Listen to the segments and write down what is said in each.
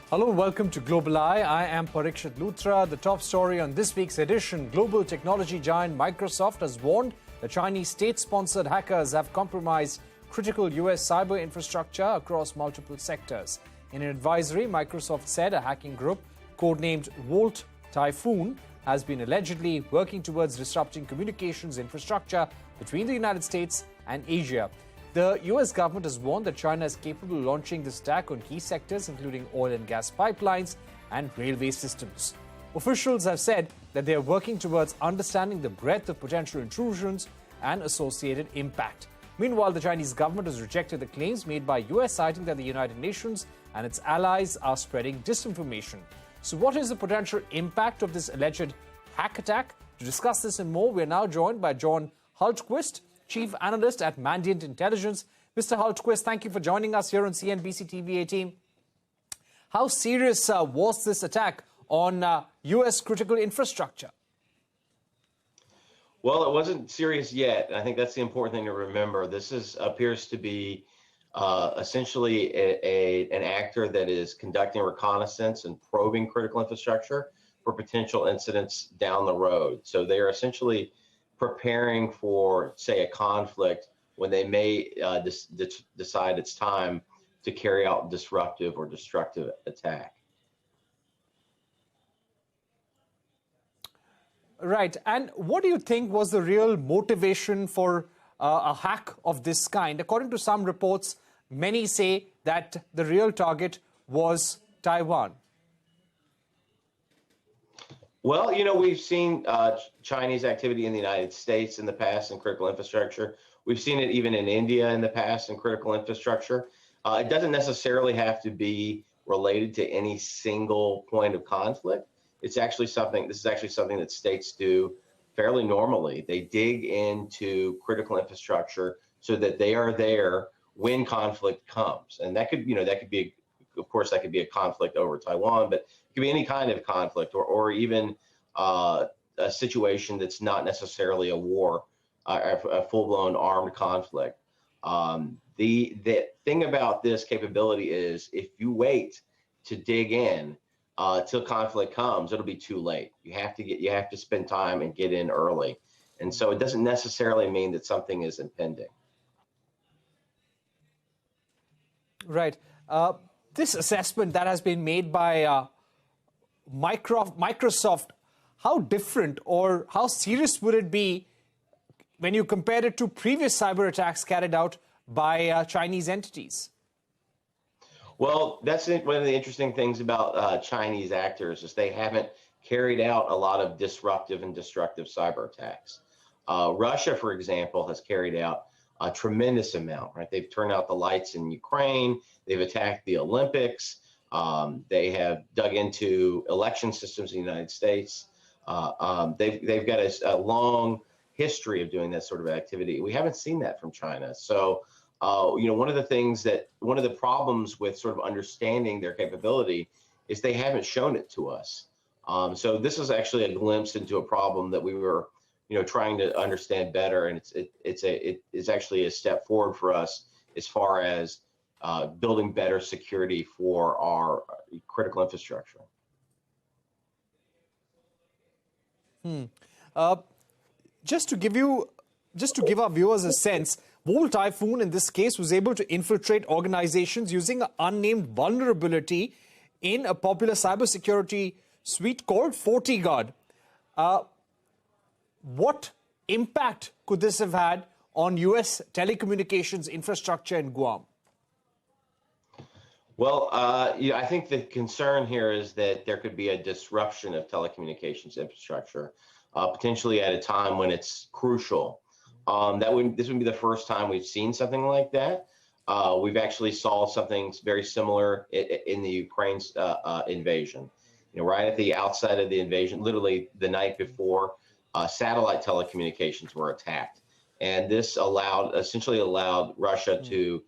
Hello, welcome to Global Eye. I am Parikshit Luthra. The top story on this week's edition: global technology giant Microsoft has warned the Chinese state-sponsored hackers have compromised critical U.S. cyber infrastructure across multiple sectors. In an advisory, Microsoft said a hacking group, codenamed Volt Typhoon, has been allegedly working towards disrupting communications infrastructure between the United States and Asia. The U.S. government has warned that China is capable of launching this attack on key sectors, including oil and gas pipelines and railway systems. Officials have said that they are working towards understanding the breadth of potential intrusions and associated impact. Meanwhile, the Chinese government has rejected the claims made by U.S., citing that the United Nations and its allies are spreading disinformation. So what is the potential impact of this alleged hack attack? To discuss this and more, we are now joined by John Hultquist, Chief Analyst at Mandiant Intelligence. Mr. Hultquist, thank you for joining us here on CNBC-TV18. How serious was this attack on U.S. critical infrastructure? Well, it wasn't serious yet. I think that's the important thing to remember. This appears to be essentially an actor that is conducting reconnaissance and probing critical infrastructure for potential incidents down the road. So they are essentially preparing for, say, a conflict when they may decide it's time to carry out disruptive or destructive attack. Right. And what do you think was the real motivation for a hack of this kind? According to some reports, many say that the real target was Taiwan. Well, we've seen Chinese activity in the United States in the past in critical infrastructure. We've seen it even in India in the past in critical infrastructure. It doesn't necessarily have to be related to any single point of conflict. This is actually something that states do fairly normally. They dig into critical infrastructure so that they are there when conflict comes. And that could be, of course, that could be a conflict over Taiwan, but it could be any kind of conflict or even a situation that's not necessarily a war, a full-blown armed conflict. The thing about this capability is if you wait to dig in till conflict comes, it'll be too late. You have to spend time and get in early. And so it doesn't necessarily mean that something is impending. Right. This assessment that has been made by Microsoft, how different or how serious would it be when you compare it to previous cyber attacks carried out by Chinese entities? Well, that's one of the interesting things about Chinese actors is they haven't carried out a lot of disruptive and destructive cyber attacks. Russia, for example, has carried out a tremendous amount, right? They've turned out the lights in Ukraine. They've attacked the Olympics. They have dug into election systems in the United States. They've got a long history of doing that sort of activity. We haven't seen that from China. So, one of the problems with sort of understanding their capability is they haven't shown it to us. So this is actually a glimpse into a problem that we were trying to understand better, and it's actually a step forward for us as far as building better security for our critical infrastructure. Just to give our viewers a sense, Volt Typhoon in this case was able to infiltrate organizations using an unnamed vulnerability in a popular cybersecurity suite called FortiGuard. What impact could this have had on U.S. telecommunications infrastructure in Guam? Well, I think the concern here is that there could be a disruption of telecommunications infrastructure, potentially at a time when it's crucial. This would be the first time we've seen something like that. We've actually saw something very similar in the Ukraine's invasion. Right at the outset of the invasion, literally the night before, satellite telecommunications were attacked, and this essentially allowed Russia to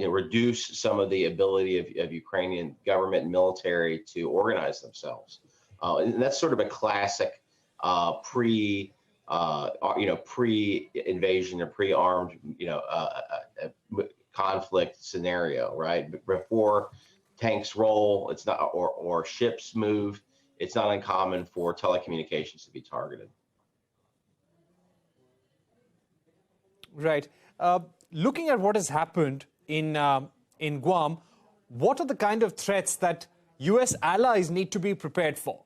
reduce some of the ability of Ukrainian government and military to organize themselves. And that's sort of a classic pre-invasion or pre-armed conflict scenario, right? Before tanks roll, it's not, or ships move, it's not uncommon for telecommunications to be targeted. Right. Looking at what has happened in Guam, what are the kind of threats that U.S. allies need to be prepared for?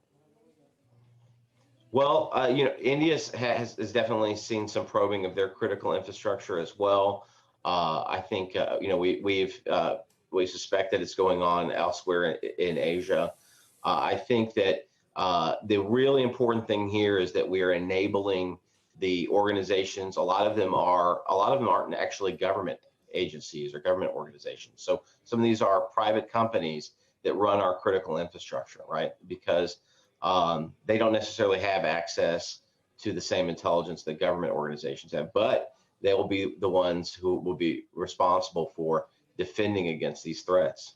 Well, India has definitely seen some probing of their critical infrastructure as well. I think we suspect that it's going on elsewhere in Asia. I think that the really important thing here is that we are enabling the organizations. A lot of them aren't actually government agencies or government organizations. So some of these are private companies that run our critical infrastructure, right? Because they don't necessarily have access to the same intelligence that government organizations have, but they will be the ones who will be responsible for defending against these threats.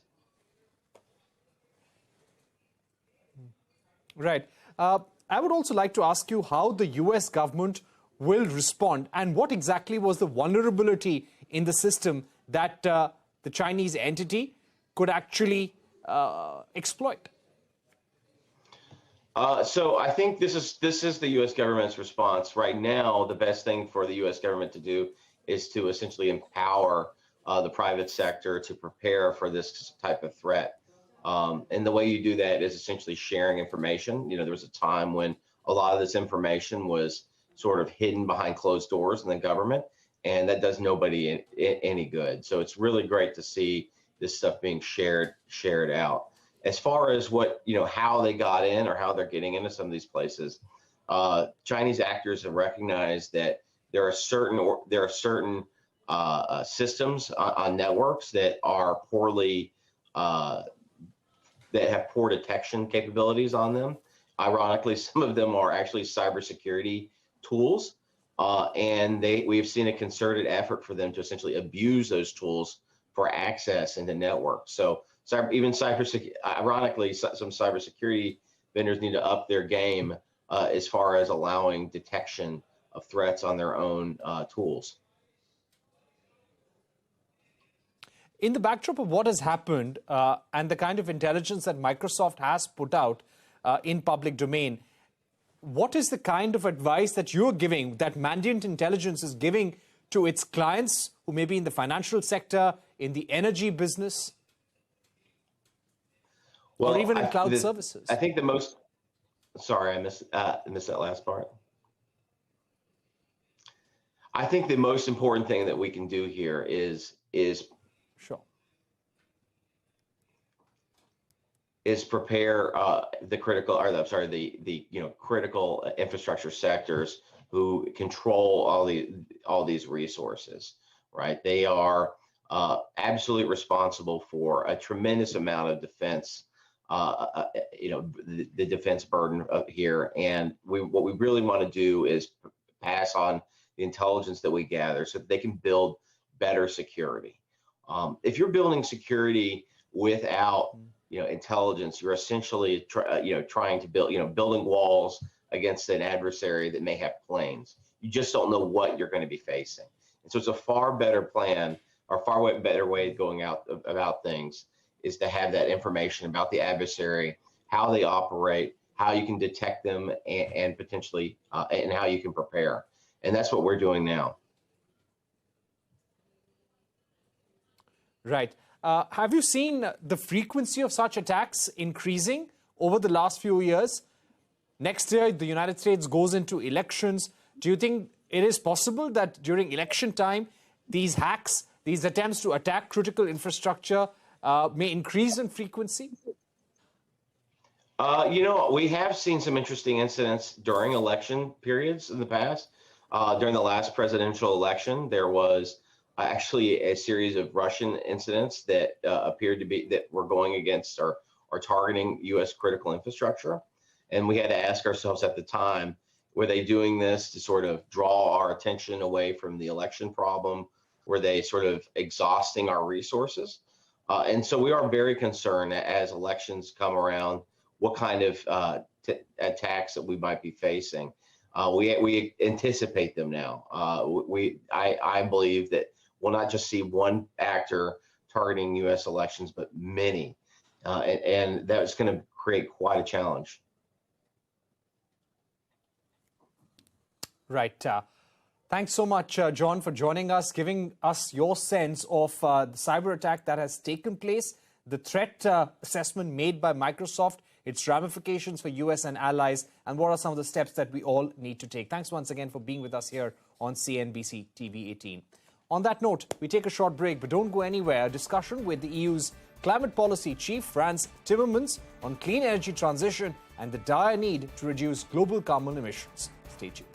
Right. I would also like to ask you how the U.S. government will respond and what exactly was the vulnerability in the system that the Chinese entity could actually exploit. So I think this is the U.S. government's response right now. The best thing for the U.S. government to do is to essentially empower the private sector to prepare for this type of threat. And the way you do that is essentially sharing information. There was a time when a lot of this information was sort of hidden behind closed doors in the government, and that does nobody any good. So it's really great to see this stuff being shared out. As far as how they got in or how they're getting into some of these places, Chinese actors have recognized that there are certain systems on networks that are that have poor detection capabilities on them. Ironically, some of them are actually cybersecurity tools, and we've seen a concerted effort for them to essentially abuse those tools for access into networks. So ironically, some cybersecurity vendors need to up their game as far as allowing detection of threats on their own tools. In the backdrop of what has happened and the kind of intelligence that Microsoft has put out in public domain, what is the kind of advice that you're giving, that Mandiant Intelligence is giving to its clients who may be in the financial sector, in the energy business, or even in cloud services? I think sorry, I missed that last part. I think the most important thing that we can do here is sure. Is prepare the critical infrastructure sectors who control all these resources, right? They are absolutely responsible for a tremendous amount of defense, the defense burden here. And what we really want to do is pass on the intelligence that we gather so that they can build better security. If you're building security without intelligence, you're essentially trying to building walls against an adversary that may have planes. You just don't know what you're going to be facing. And so it's a far better plan, or far better way of going out about things, is to have that information about the adversary, how they operate, how you can detect them, and potentially and how you can prepare. And that's what we're doing now. Right. Have you seen the frequency of such attacks increasing over the last few years? Next year, the United States goes into elections. Do you think it is possible that during election time, these hacks, these attempts to attack critical infrastructure may increase in frequency? We have seen some interesting incidents during election periods in the past. During the last presidential election, there was actually a series of Russian incidents that appeared to be that were going against or targeting U.S. critical infrastructure. And we had to ask ourselves at the time, were they doing this to sort of draw our attention away from the election problem? Were they sort of exhausting our resources? And so we are very concerned that as elections come around, what kind of attacks that we might be facing. We anticipate them now. I believe that we'll not just see one actor targeting U.S. elections, but many. and that's going to create quite a challenge. Right. Thanks so much, John, for joining us, giving us your sense of the cyber attack that has taken place, the threat assessment made by Microsoft, its ramifications for US and allies, and what are some of the steps that we all need to take. Thanks once again for being with us here on CNBC TV18. On that note, we take a short break, but don't go anywhere. A discussion with the EU's climate policy chief, Frans Timmermans, on clean energy transition and the dire need to reduce global carbon emissions. Stay tuned.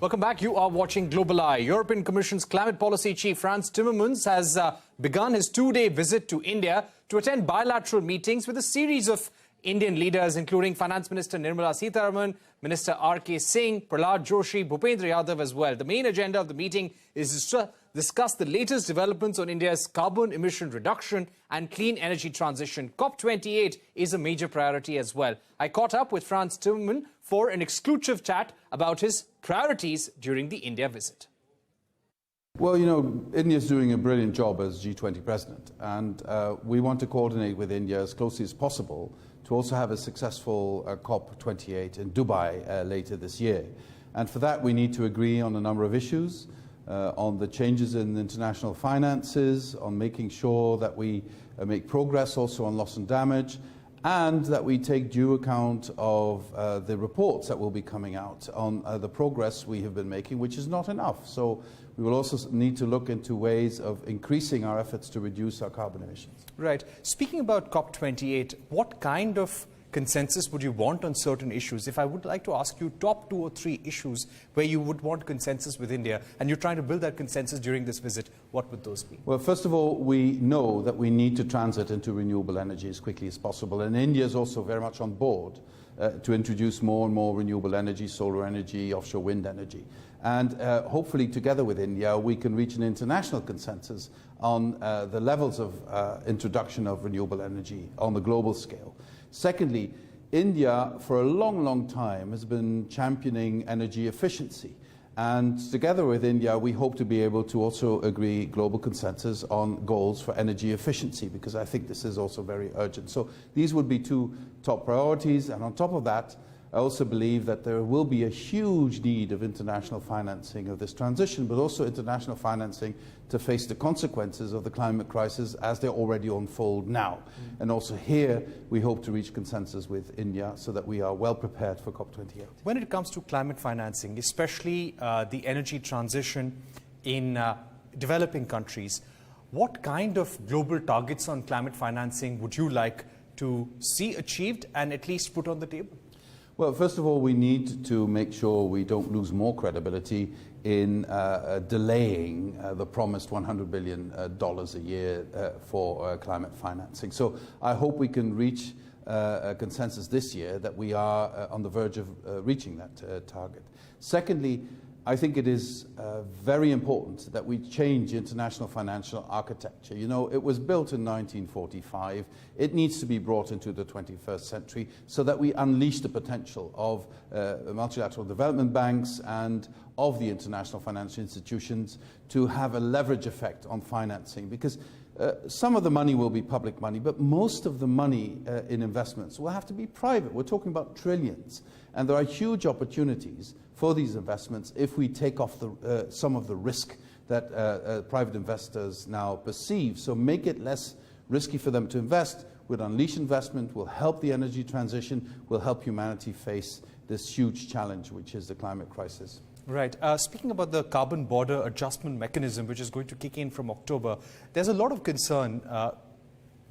Welcome back. You are watching Global Eye. European Commission's climate policy chief Frans Timmermans has begun his two-day visit to India to attend bilateral meetings with a series of Indian leaders, including Finance Minister Nirmala Sitharaman, Minister R.K. Singh, Prahlad Joshi, Bhupendra Yadav as well. The main agenda of the meeting is to discuss the latest developments on India's carbon emission reduction and clean energy transition. COP28 is a major priority as well. I caught up with Frans Timmermans for an exclusive chat about his priorities during the India visit. Well, you know, India's doing a brilliant job as G20 president, and we want to coordinate with India as closely as possible to also have a successful COP28 in Dubai later this year. And for that, we need to agree on a number of issues, on the changes in international finances, on making sure that we make progress also on loss and damage, and that we take due account of the reports that will be coming out on the progress we have been making, which is not enough. So we will also need to look into ways of increasing our efforts to reduce our carbon emissions. Right. Speaking about COP28, what kind of consensus would you want on certain issues? If I would like to ask you top 2 or 3 issues where you would want consensus with India, and you're trying to build that consensus during this visit, what would those be? Well, first of all, we know that we need to transit into renewable energy as quickly as possible, and India is also very much on board to introduce more and more renewable energy, solar energy, offshore wind energy. And hopefully together with India, we can reach an international consensus on the levels of introduction of renewable energy on the global scale. Secondly, India, for a long, long time, has been championing energy efficiency. And together with India, we hope to be able to also agree global consensus on goals for energy efficiency, because I think this is also very urgent. So these would be 2 top priorities. And on top of that, I also believe that there will be a huge need of international financing of this transition, but also international financing to face the consequences of the climate crisis as they already unfold now. And also here, we hope to reach consensus with India so that we are well prepared for COP28. When it comes to climate financing, especially the energy transition in developing countries, what kind of global targets on climate financing would you like to see achieved and at least put on the table? Well, first of all, we need to make sure we don't lose more credibility in delaying the promised $100 billion a year for climate financing. So I hope we can reach a consensus this year that we are on the verge of reaching that target. Secondly, I think it is very important that we change international financial architecture. You know, it was built in 1945. It needs to be brought into the 21st century so that we unleash the potential of multilateral development banks and of the international financial institutions to have a leverage effect on financing. Because some of the money will be public money, but most of the money in investments will have to be private. We're talking about trillions. And there are huge opportunities for these investments if we take off some of the risk that private investors now perceive. So make it less risky for them to invest. We'll unleash investment, we'll help the energy transition, we'll help humanity face this huge challenge, which is the climate crisis. Right. Speaking about the carbon border adjustment mechanism, which is going to kick in from October, there's a lot of concern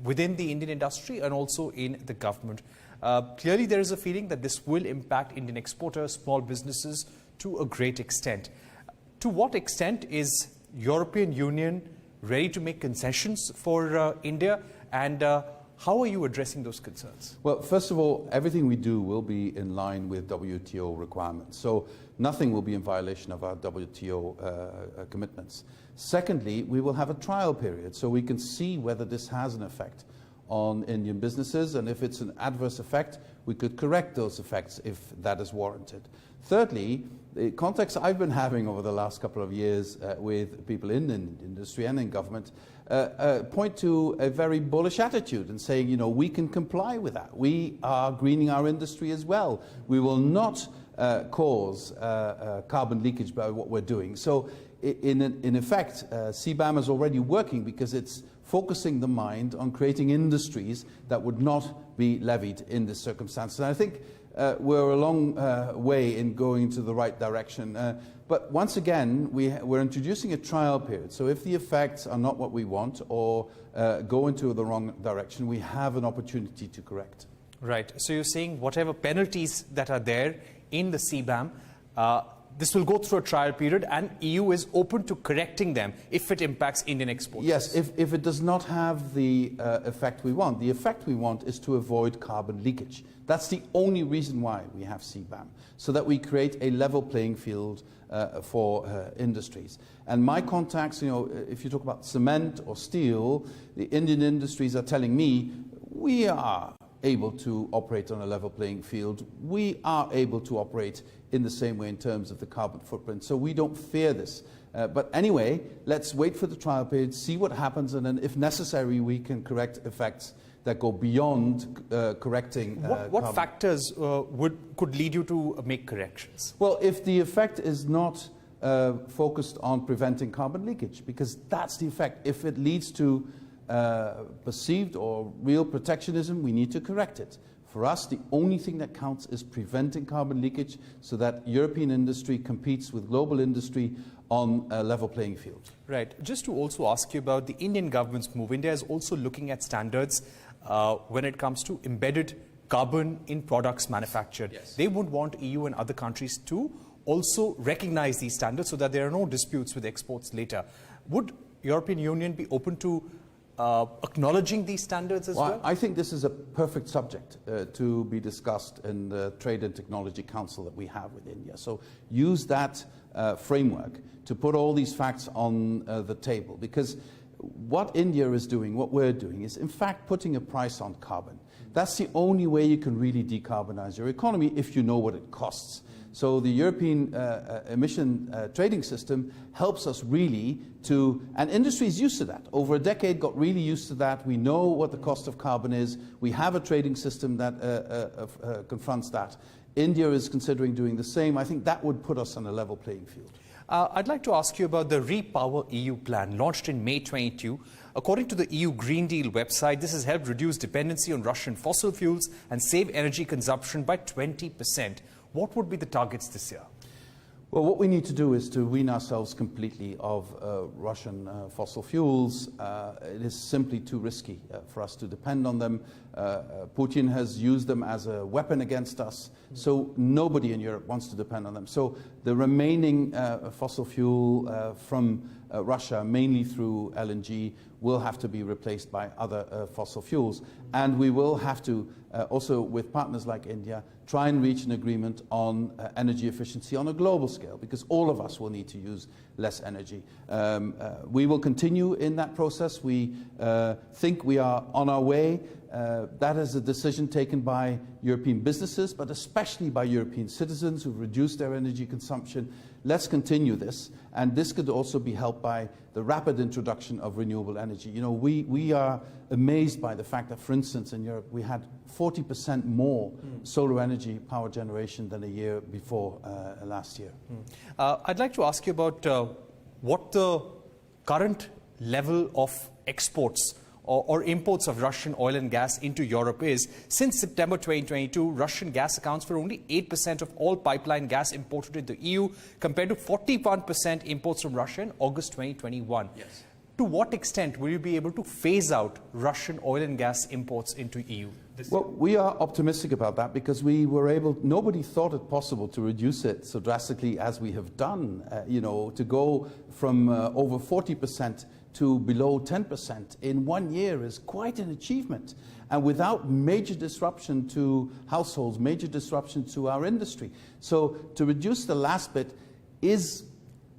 within the Indian industry and also in the government. Clearly, there is a feeling that this will impact Indian exporters, small businesses to a great extent. To what extent is European Union ready to make concessions for India, and how are you addressing those concerns? Well, first of all, everything we do will be in line with WTO requirements. So nothing will be in violation of our WTO commitments. Secondly, we will have a trial period so we can see whether this has an effect on Indian businesses, and if it's an adverse effect, we could correct those effects if that is warranted. Thirdly, the context I've been having over the last couple of years with people in the industry and in government point to a very bullish attitude and saying, you know, we can comply with that. We are greening our industry as well. We will not cause carbon leakage by what we're doing. So in effect, CBAM is already working because it's focusing the mind on creating industries that would not be levied in this circumstance. And I think we're a long way in going to the right direction. But once again, we're introducing a trial period. So if the effects are not what we want or go into the wrong direction, we have an opportunity to correct. Right. So you're saying whatever penalties that are there in the CBAM, this will go through a trial period and EU is open to correcting them if it impacts Indian exports. Yes, if it does not have the effect we want. The effect we want is to avoid carbon leakage. That's the only reason why we have CBAM, so that we create a level playing field for industries. And my contacts, you know, if you talk about cement or steel, the Indian industries are telling me we are able to operate on a level playing field. We are able to operate in the same way in terms of the carbon footprint. So we don't fear this. But anyway, let's wait for the trial period, see what happens, and then if necessary, we can correct effects that go beyond correcting What factors could lead you to make corrections? Well, if the effect is not focused on preventing carbon leakage, because that's the effect. If it leads to perceived or real protectionism, we need to correct it. For us, the only thing that counts is preventing carbon leakage so that European industry competes with global industry on a level playing field. Right. Just to also ask you about the Indian government's move. India is also looking at standards when it comes to embedded carbon in products manufactured. Yes. They would want EU and other countries to also recognize these standards so that there are no disputes with exports later. Would European Union be open to acknowledging these standards as well? I think this is a perfect subject to be discussed in the Trade and Technology Council that we have with India. So use that framework to put all these facts on the table, because what India is doing, what we're doing, is in fact putting a price on carbon. That's the only way you can really decarbonize your economy, if you know what it costs. So the European emission trading system helps us really to, and industry is used to that. Over a decade got really used to that. We know what the cost of carbon is. We have a trading system that confronts that. India is considering doing the same. I think that would put us on a level playing field. I'd like to ask you about the Repower EU plan launched in May 22. According to the EU Green Deal website, this has helped reduce dependency on Russian fossil fuels and save energy consumption by 20%. What would be the targets this year? Well, what we need to do is to wean ourselves completely of Russian fossil fuels. It is simply too risky for us to depend on them. Putin has used them as a weapon against us, so nobody in Europe wants to depend on them. So the remaining fossil fuel from Russia, mainly through LNG, will have to be replaced by other fossil fuels. And we will have to, also with partners like India, try and reach an agreement on energy efficiency on a global scale, because all of us will need to use less energy. We will continue in that process. We think we are on our way. That is a decision taken by European businesses, but especially by European citizens who've reduced their energy consumption. Let's continue this, and this could also be helped by the rapid introduction of renewable energy. You know, we are amazed by the fact that, for instance, in Europe, we had 40% more solar energy power generation than a year before last year. I'd like to ask you about what the current level of exports or imports of Russian oil and gas into Europe is. Since September 2022, Russian gas accounts for only 8% of all pipeline gas imported into the EU, compared to 41% imports from Russia in August 2021. Yes. To what extent will you be able to phase out Russian oil and gas imports into EU? Well, we are optimistic about that, because we were able, nobody thought it possible to reduce it so drastically as we have done, you know, to go from over 40% to below 10% in 1 year is quite an achievement, and without major disruption to households, major disruption to our industry. So to reduce the last bit is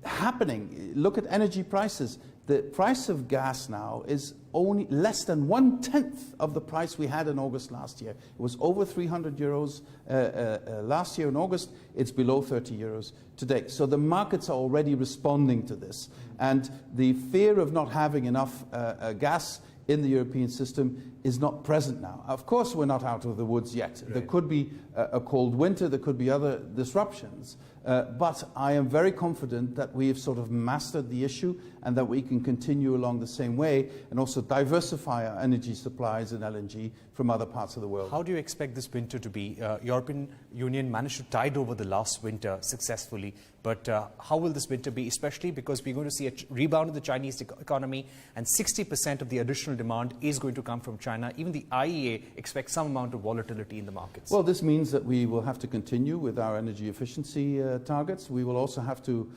happening. Look at energy prices. The price of gas now is only less than 1/10 of the price we had in August last year. It was over 300 euros last year in August. It's below 30 euros today. So the markets are already responding to this. And the fear of not having enough gas in the European system is not present now. Of course, we're not out of the woods yet. Right. There could be a cold winter, there could be other disruptions, but I am very confident that we have sort of mastered the issue and that we can continue along the same way and also diversify our energy supplies and LNG from other parts of the world. How do you expect this winter to be? European Union managed to tide over the last winter successfully, but how will this winter be, especially because we're going to see a rebound in the Chinese economy and 60% of the additional demand is going to come from China. Even the IEA expects some amount of volatility in the markets. Well, this means that we will have to continue with our energy efficiency targets. We will also have to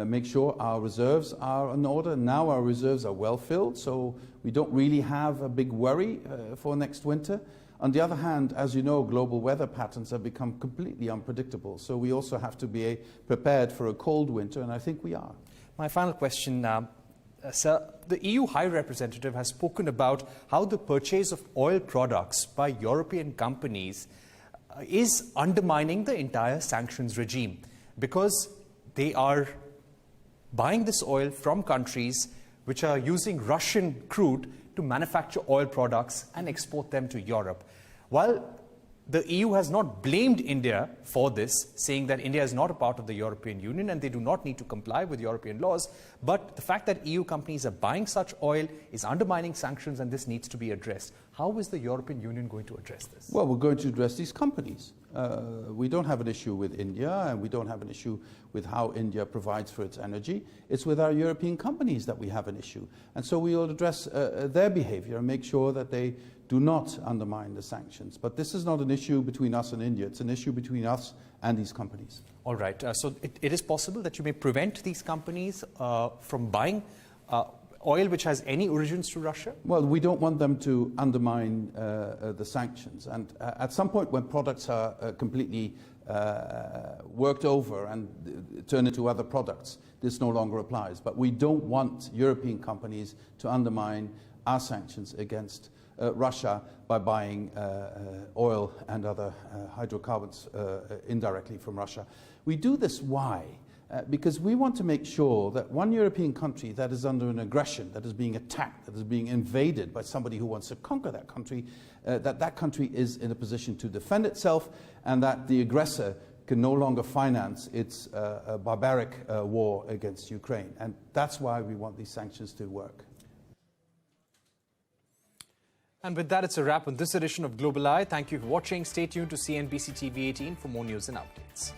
make sure our reserves are in order. Now our reserves are well filled, so we don't really have a big worry for next winter. On the other hand, as you know, global weather patterns have become completely unpredictable, so we also have to be prepared for a cold winter, and I think we are. My final question, sir, the EU High Representative has spoken about how the purchase of oil products by European companies is undermining the entire sanctions regime, because they are buying this oil from countries which are using Russian crude to manufacture oil products and export them to Europe. While the EU has not blamed India for this, saying that India is not a part of the European Union and they do not need to comply with European laws, but the fact that EU companies are buying such oil is undermining sanctions, and this needs to be addressed. How is the European Union going to address this? Well, we're going to address these companies. We don't have an issue with India, and we don't have an issue with how India provides for its energy. It's with our European companies that we have an issue. And so we will address their behavior and make sure that they do not undermine the sanctions. But this is not an issue between us and India. It's an issue between us and these companies. All right. So it is possible that you may prevent these companies from buying oil which has any origins to Russia? Well, we don't want them to undermine the sanctions. And at some point when products are completely worked over and turn into other products, this no longer applies. But we don't want European companies to undermine our sanctions against Russia by buying oil and other hydrocarbons indirectly from Russia. We do this why? Because we want to make sure that one European country that is under an aggression, that is being attacked, that is being invaded by somebody who wants to conquer that country, that country is in a position to defend itself, and that the aggressor can no longer finance its barbaric war against Ukraine. And that's why we want these sanctions to work. And with that, it's a wrap on this edition of Global Eye. Thank you for watching. Stay tuned to CNBC-TV18 for more news and updates.